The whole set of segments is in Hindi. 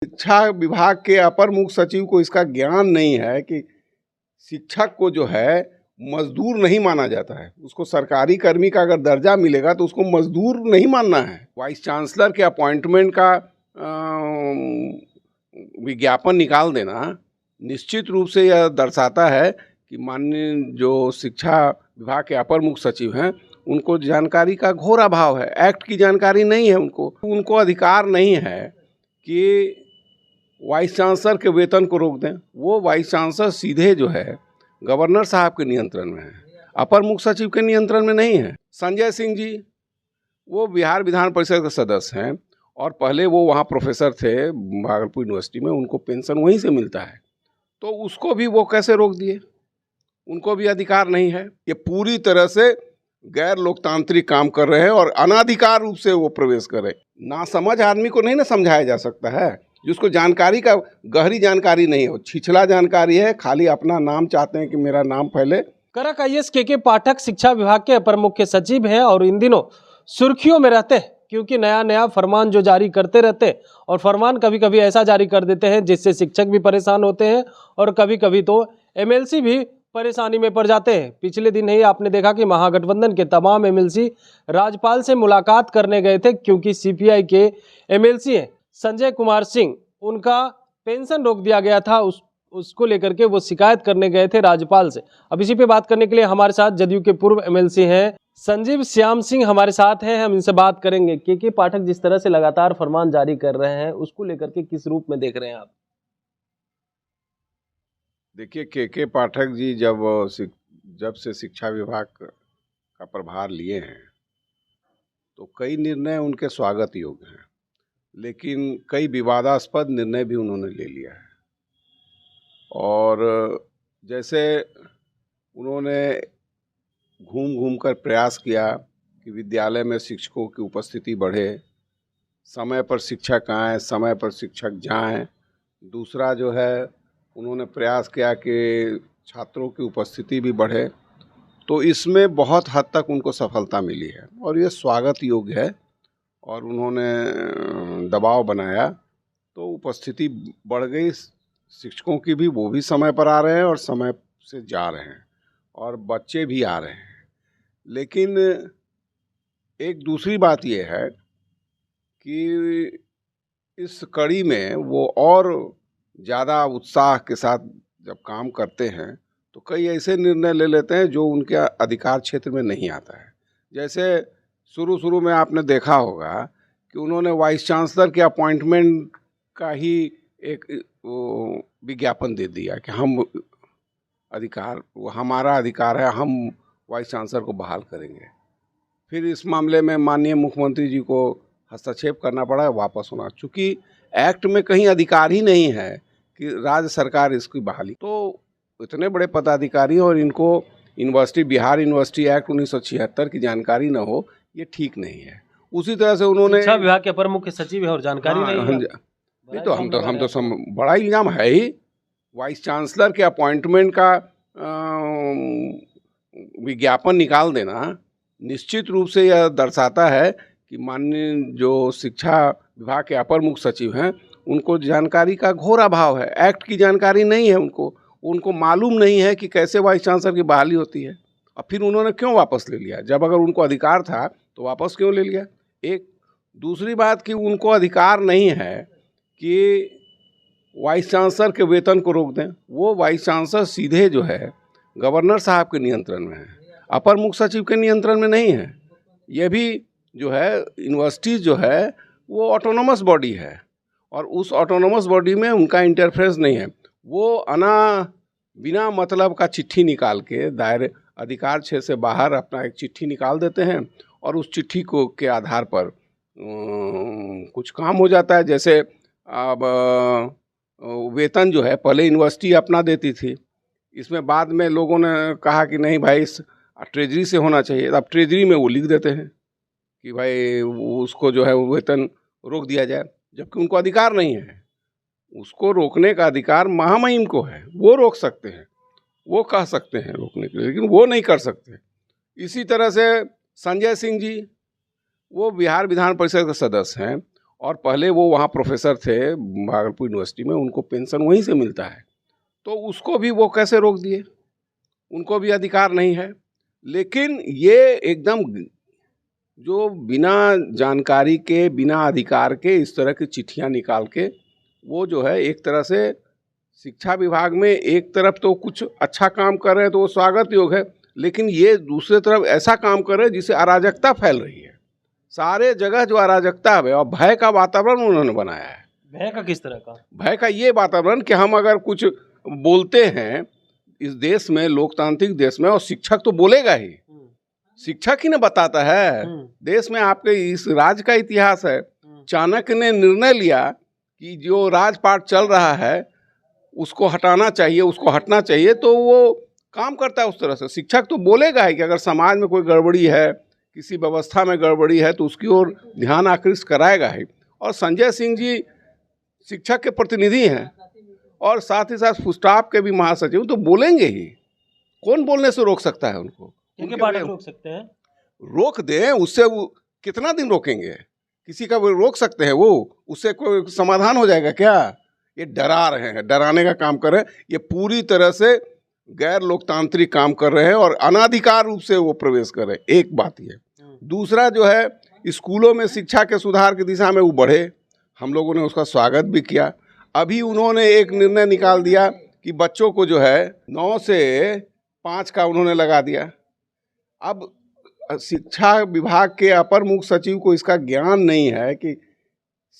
शिक्षा विभाग के अपर मुख्य सचिव को इसका ज्ञान नहीं है कि शिक्षक को जो है मजदूर नहीं माना जाता है। उसको सरकारी कर्मी का अगर दर्जा मिलेगा तो उसको मजदूर नहीं मानना है। वाइस चांसलर के अपॉइंटमेंट का विज्ञापन निकाल देना निश्चित रूप से यह दर्शाता है कि माननीय जो शिक्षा विभाग के अपर मुख्य सचिव हैं उनको जानकारी का घोर अभाव है। एक्ट की जानकारी नहीं है उनको अधिकार नहीं है कि वाइस चांसलर के वेतन को रोक दें। वो वाइस चांसलर सीधे जो है गवर्नर साहब के नियंत्रण में है, अपर मुख्य सचिव के नियंत्रण में नहीं है। संजय सिंह जी वो बिहार विधान परिषद के सदस्य हैं और पहले वो वहाँ प्रोफेसर थे भागलपुर यूनिवर्सिटी में, उनको पेंशन वहीं से मिलता है, तो उसको भी वो कैसे रोक दिए? उनको भी अधिकार नहीं है। ये पूरी तरह से गैर लोकतांत्रिक काम कर रहे हैं और अनाधिकार रूप से वो प्रवेश कर रहे हैं। ना समझ आदमी को नहीं ना समझाया जा सकता है, जिसको जानकारी का गहरी जानकारी नहीं हो, छिछला जानकारी है, खाली अपना नाम चाहते हैं कि मेरा नाम फैले। करक आईएएस के पाठक शिक्षा विभाग के अपर मुख्य सचिव हैं और इन दिनों सुर्खियों में रहते हैं क्योंकि नया नया फरमान जो जारी करते रहते हैं और फरमान कभी कभी ऐसा जारी कर देते हैं जिससे शिक्षक भी परेशान होते हैं और कभी कभी तो एमएलसी भी परेशानी में पड़ जाते हैं। पिछले दिन ही आपने देखा कि महागठबंधन के तमाम एमएलसी राज्यपाल से मुलाकात करने गए थे क्योंकि सीपीआई के एमएलसी हैं संजय कुमार सिंह, उनका पेंशन रोक दिया गया था, उसको लेकर के वो शिकायत करने गए थे राज्यपाल से। अब इसी पे बात करने के लिए हमारे साथ जदयू के पूर्व एमएलसी हैं संजीव श्याम सिंह हमारे साथ हैं। हम इनसे बात करेंगे के पाठक जिस तरह से लगातार फरमान जारी कर रहे हैं उसको लेकर के किस रूप में देख रहे हैं आप? देखिए, के पाठक जी जब से शिक्षा विभाग का प्रभार लिए हैं तो कई निर्णय उनके स्वागत योग्य हैं, लेकिन कई विवादास्पद निर्णय भी उन्होंने ले लिया है। और जैसे उन्होंने घूम घूम कर प्रयास किया कि विद्यालय में शिक्षकों की उपस्थिति बढ़े, समय पर शिक्षक आएँ, समय पर शिक्षक जाएं। दूसरा जो है उन्होंने प्रयास किया कि छात्रों की उपस्थिति भी बढ़े, तो इसमें बहुत हद तक उनको सफलता मिली है और ये स्वागत योग्य है। और उन्होंने दबाव बनाया तो उपस्थिति बढ़ गई शिक्षकों की भी, वो भी समय पर आ रहे हैं और समय से जा रहे हैं और बच्चे भी आ रहे हैं। लेकिन एक दूसरी बात ये है कि इस कड़ी में वो और ज़्यादा उत्साह के साथ जब काम करते हैं तो कई ऐसे निर्णय ले लेते हैं जो उनके अधिकार क्षेत्र में नहीं आता है। जैसे शुरू में आपने देखा होगा कि उन्होंने वाइस चांसलर के अपॉइंटमेंट का ही एक विज्ञापन दे दिया कि हमारा अधिकार है, हम वाइस चांसलर को बहाल करेंगे। फिर इस मामले में माननीय मुख्यमंत्री जी को हस्तक्षेप करना पड़ा, वापस होना, चूँकि एक्ट में कहीं अधिकार ही नहीं है कि राज्य सरकार इसकी बहाली। तो इतने बड़े पदाधिकारी और इनको बिहार यूनिवर्सिटी एक्ट 1976 की जानकारी न हो, ये ठीक नहीं है। उसी तरह से उन्होंने शिक्षा विभाग के अपर मुख्य सचिव है और जानकारी नहीं तो हम तो बड़ा इल्जाम है ही। वाइस चांसलर के अपॉइंटमेंट का विज्ञापन निकाल देना निश्चित रूप से यह दर्शाता है कि माननीय जो शिक्षा विभाग के अपर मुख्य सचिव हैं उनको जानकारी का घोर अभाव है। एक्ट की जानकारी नहीं है उनको मालूम नहीं है कि कैसे वाइस चांसलर की बहाली होती है। और फिर उन्होंने क्यों वापस ले लिया? जब अगर उनको अधिकार था तो वापस क्यों ले लिया? एक दूसरी बात कि उनको अधिकार नहीं है कि वाइस चांसलर के वेतन को रोक दें। वो वाइस चांसलर सीधे जो है गवर्नर साहब के नियंत्रण में है, अपर मुख्य सचिव के नियंत्रण में नहीं है। ये भी जो है यूनिवर्सिटी जो है वो ऑटोनोमस बॉडी है और उस ऑटोनोमस बॉडी में उनका इंटरफेरेंस नहीं है। वो बिना मतलब का चिट्ठी निकाल के दायरे अधिकार क्षेत्र से बाहर अपना एक चिट्ठी निकाल देते हैं और उस चिट्ठी को के आधार पर कुछ काम हो जाता है। जैसे अब वेतन जो है पहले यूनिवर्सिटी अपना देती थी, इसमें बाद में लोगों ने कहा कि नहीं भाई ट्रेजरी से होना चाहिए। अब ट्रेजरी में वो लिख देते हैं कि भाई उसको जो है वेतन रोक दिया जाए, जबकि उनको अधिकार नहीं है। उसको रोकने का अधिकार महामहिम को है, वो रोक सकते हैं, वो कह सकते हैं रोकने के लिए, लेकिन वो नहीं कर सकते। इसी तरह से संजय सिंह जी वो बिहार विधान परिषद के सदस्य हैं और पहले वो वहाँ प्रोफेसर थे भागलपुर यूनिवर्सिटी में, उनको पेंशन वहीं से मिलता है, तो उसको भी वो कैसे रोक दिए? उनको भी अधिकार नहीं है। लेकिन ये एकदम जो बिना जानकारी के, बिना अधिकार के इस तरह की चिट्ठियां निकाल के, वो जो है एक तरह से शिक्षा विभाग में एक तरफ तो कुछ अच्छा काम कर रहे हैं तो वो स्वागत योग है, लेकिन ये दूसरे तरफ ऐसा काम कर रहे हैं जिससे अराजकता फैल रही है। सारे जगह जो अराजकता है और भय का वातावरण उन्होंने बनाया है। भय का किस तरह का? भय का ये वातावरण कि हम अगर कुछ बोलते हैं इस देश में, लोकतांत्रिक देश में, और शिक्षक तो बोलेगा ही, शिक्षक ही ने बताता है। देश में आपके इस राज्य का इतिहास है, चाणक्य ने निर्णय लिया कि जो राजपाट चल रहा है उसको हटाना चाहिए, उसको हटना चाहिए, तो वो काम करता है उस तरह से। शिक्षक तो बोलेगा ही कि अगर समाज में कोई गड़बड़ी है, किसी व्यवस्था में गड़बड़ी है, तो उसकी ओर ध्यान आकृष्ट कराएगा ही। और संजय सिंह जी शिक्षक के प्रतिनिधि हैं और साथ ही साथ फुस्टाफ के भी महासचिव, तो बोलेंगे ही। कौन बोलने से रोक सकता है उनको? के पाठक रोक सकते हैं? रोक दें, उससे वो कितना दिन रोकेंगे? किसी का वो रोक सकते हैं? वो उससे कोई समाधान हो जाएगा क्या? ये डरा रहे हैं, डराने का काम कर रहे हैं। ये पूरी तरह से गैर लोकतांत्रिक काम कर रहे हैं और अनाधिकार रूप से वो प्रवेश कर रहे हैं। एक बात ये। दूसरा जो है, स्कूलों में शिक्षा के सुधार की दिशा में वो बढ़े, हम लोगों ने उसका स्वागत भी किया। अभी उन्होंने एक निर्णय निकाल दिया कि बच्चों को जो है 9 से 5 का उन्होंने लगा दिया। अब शिक्षा विभाग के अपर मुख्य सचिव को इसका ज्ञान नहीं है कि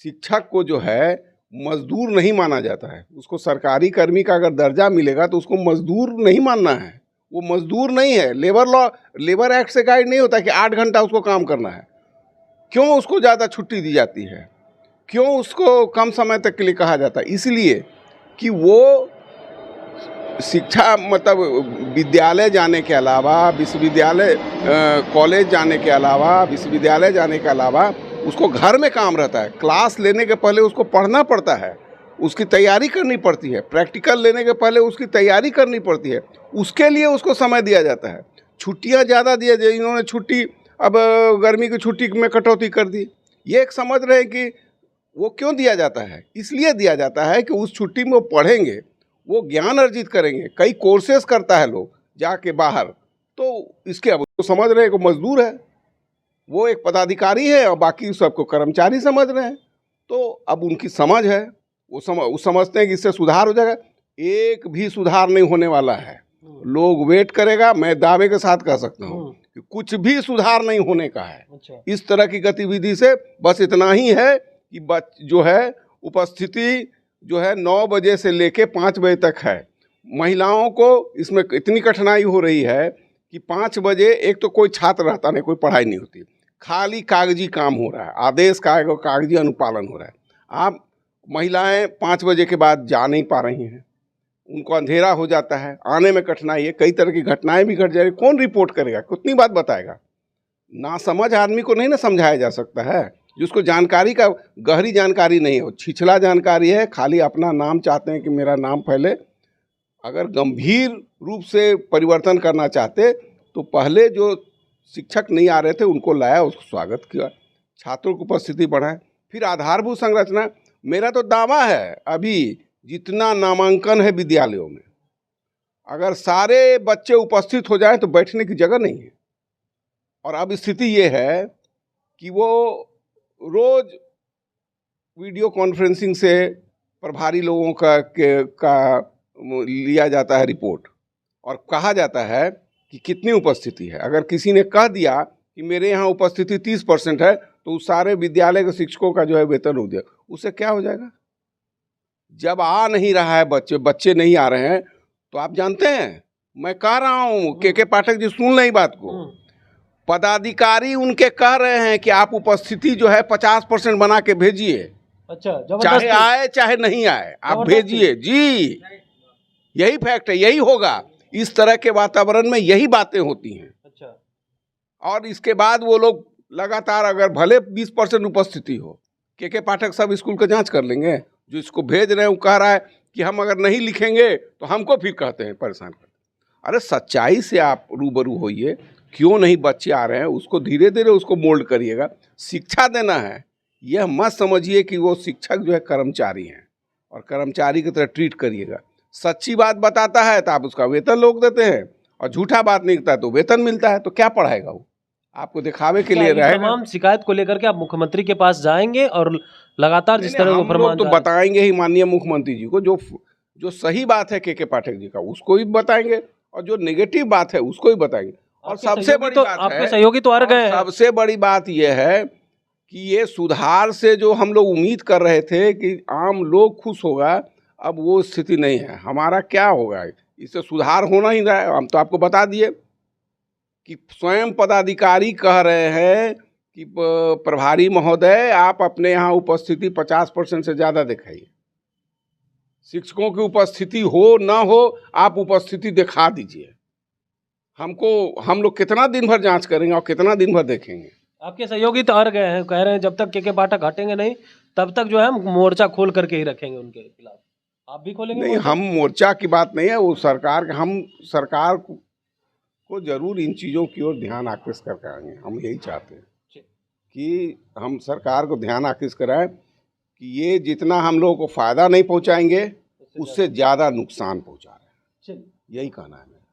शिक्षक को जो है मजदूर नहीं माना जाता है। उसको सरकारी कर्मी का अगर दर्जा मिलेगा तो उसको मजदूर नहीं मानना है। वो मजदूर नहीं है। लेबर एक्ट से गाइड नहीं होता कि 8 घंटा उसको काम करना है। क्यों उसको ज़्यादा छुट्टी दी जाती है? क्यों उसको कम समय तक के लिए कहा जाता है? इसलिए कि वो शिक्षा मतलब विद्यालय जाने के अलावा, विश्वविद्यालय कॉलेज जाने के अलावा, विश्वविद्यालय जाने के अलावा उसको घर में काम रहता है। क्लास लेने के पहले उसको पढ़ना पड़ता है, उसकी तैयारी करनी पड़ती है। प्रैक्टिकल लेने के पहले उसकी तैयारी करनी पड़ती है। उसके लिए उसको समय दिया जाता है। छुट्टियां ज़्यादा दिया जाए, इन्होंने छुट्टी अब गर्मी की छुट्टी में कटौती कर दी। ये एक समझ रहे हैं कि वो क्यों दिया जाता है? इसलिए दिया जाता है कि उस छुट्टी में वो पढ़ेंगे, वो ज्ञान अर्जित करेंगे। कई कोर्सेज करता है लोग जाके बाहर, तो इसके अब तो समझ रहे हैं कि मजदूर है, वो एक पदाधिकारी है और बाकी सबको कर्मचारी समझ रहे हैं। तो अब उनकी समझ है, वो समझते हैं कि इससे सुधार हो जाएगा। एक भी सुधार नहीं होने वाला है। लोग वेट करेगा। मैं दावे के साथ कह सकता हूँ कि कुछ भी सुधार नहीं होने का है। इस तरह की गतिविधि से बस इतना ही है कि जो है उपस्थिति जो है 9 बजे से लेके 5 बजे तक है। महिलाओं को इसमें इतनी कठिनाई हो रही है कि 5 बजे एक तो कोई छात्र रहता नहीं, कोई पढ़ाई नहीं होती, खाली कागजी काम हो रहा है, आदेश का कागजी अनुपालन हो रहा है। आप महिलाएं 5 बजे के बाद जा नहीं पा रही हैं, उनको अंधेरा हो जाता है, आने में कठिनाई है, कई तरह की घटनाएं भी घट जा रही। कौन रिपोर्ट करेगा? कितनी बात बताएगा? ना समझ आदमी को नहीं ना समझाया जा सकता है, जिसको जानकारी का गहरी जानकारी नहीं हो, छिछला जानकारी है, खाली अपना नाम चाहते हैं कि मेरा नाम फैले। अगर गंभीर रूप से परिवर्तन करना चाहते तो पहले जो शिक्षक नहीं आ रहे थे उनको लाया, उसको स्वागत किया, छात्रों की उपस्थिति बढ़ाए, फिर आधारभूत संरचना। मेरा तो दावा है अभी जितना नामांकन है विद्यालयों में, अगर सारे बच्चे उपस्थित हो जाएं तो बैठने की जगह नहीं है। और अब स्थिति ये है कि वो रोज वीडियो कॉन्फ्रेंसिंग से प्रभारी लोगों का लिया जाता है रिपोर्ट और कहा जाता है कि कितनी उपस्थिति है। अगर किसी ने कह दिया कि मेरे यहाँ उपस्थिति 30% है तो उस सारे विद्यालय के शिक्षकों का जो है वेतन हो गया। उससे क्या हो जाएगा? जब आ नहीं रहा है बच्चे नहीं आ रहे हैं तो आप जानते हैं, मैं कह रहा हूँ के पाठक जी सुन लें बात को, पदाधिकारी उनके कह रहे हैं कि आप उपस्थिति जो है 50% बना के भेजिए। अच्छा, चाहे आए चाहे नहीं आए आप भेजिए जी। यही फैक्ट है, यही होगा। इस तरह के वातावरण में यही बातें होती हैं। अच्छा। और इसके बाद वो लोग लगातार, अगर भले 20% उपस्थिति हो, के पाठक सब स्कूल का जांच कर लेंगे। जो इसको भेज रहे हैं वो कह रहा है कि हम अगर नहीं लिखेंगे तो हमको फिर कहते हैं परेशान करते। अरे सच्चाई से आप रूबरू होइए, क्यों नहीं बच्चे आ रहे हैं उसको धीरे धीरे उसको मोल्ड करिएगा। शिक्षा देना है, यह मत समझिए कि वो शिक्षक जो है कर्मचारी हैं और कर्मचारी की तरह ट्रीट करिएगा। सच्ची बात बताता है तो आप उसका वेतन रोक देते हैं, और झूठा बात निकलता है तो वेतन मिलता है, तो क्या पढ़ाएगा वो? आपको दिखावे के लिए रहेगा। तमाम शिकायत को लेकर के आप मुख्यमंत्री के पास जाएंगे और लगातार जिस तरह हम फरमान लोग तो बताएंगे ही माननीय मुख्यमंत्री जी को, जो सही बात है के पाठक जी का उसको भी बताएंगे, और जो नेगेटिव बात है उसको भी बताएंगे। और सबसे बड़ी बात आपके सहयोगी तो आ गए हैं। सबसे बड़ी बात यह है कि ये सुधार से जो हम लोग उम्मीद कर रहे थे कि आम लोग खुश होगा, अब वो स्थिति नहीं है। हमारा क्या होगा, इससे सुधार होना ही रहा है। हम तो आपको बता दिए कि स्वयं पदाधिकारी कह रहे हैं कि प्रभारी महोदय आप अपने यहाँ उपस्थिति 50% से ज़्यादा दिखाइए। शिक्षकों की उपस्थिति हो ना हो, आप उपस्थिति दिखा दीजिए हमको। हम लोग कितना दिन भर जांच करेंगे और कितना दिन भर देखेंगे। आपके सहयोगी तो हार गए हैं, कह रहे हैं जब तक के पाठक हटेंगे नहीं तब तक जो है हम मोर्चा खोल करके ही रखेंगे उनके खिलाफ। आप भी खोलेंगे? नहीं, हम मोर्चा की बात नहीं है, वो सरकार, हम सरकार को जरूर इन चीज़ों की ओर ध्यान आकृष्ट करके आएंगे। हम यही चाहते हैं कि हम सरकार को ध्यान आकृष्ट कराएं कि ये जितना हम लोगों को फ़ायदा नहीं पहुंचाएंगे उससे ज़्यादा नुकसान पहुंचा रहे हैं। यही कहना है मेरा।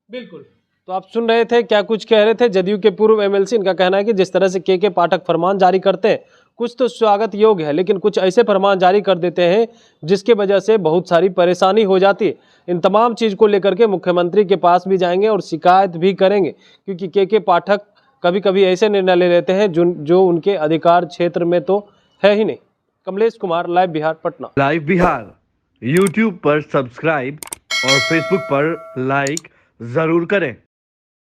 बिल्कुल। तो आप सुन रहे थे क्या कुछ कह रहे थे जदयू के पूर्व एमएलसी। इनका कहना है कि जिस तरह से के पाठक फरमान जारी करते हैं कुछ तो स्वागत योग्य है, लेकिन कुछ ऐसे फरमान जारी कर देते हैं जिसके वजह से बहुत सारी परेशानी हो जाती है। इन तमाम चीज़ को लेकर के मुख्यमंत्री के पास भी जाएंगे और शिकायत भी करेंगे, क्योंकि के पाठक कभी कभी ऐसे निर्णय ले लेते हैं जो उनके अधिकार क्षेत्र में तो है ही नहीं। Kamlesh Kumar, live Bihar, Patna. Live Bihar YouTube पर सब्सक्राइब और फेसबुक पर लाइक जरूर करें।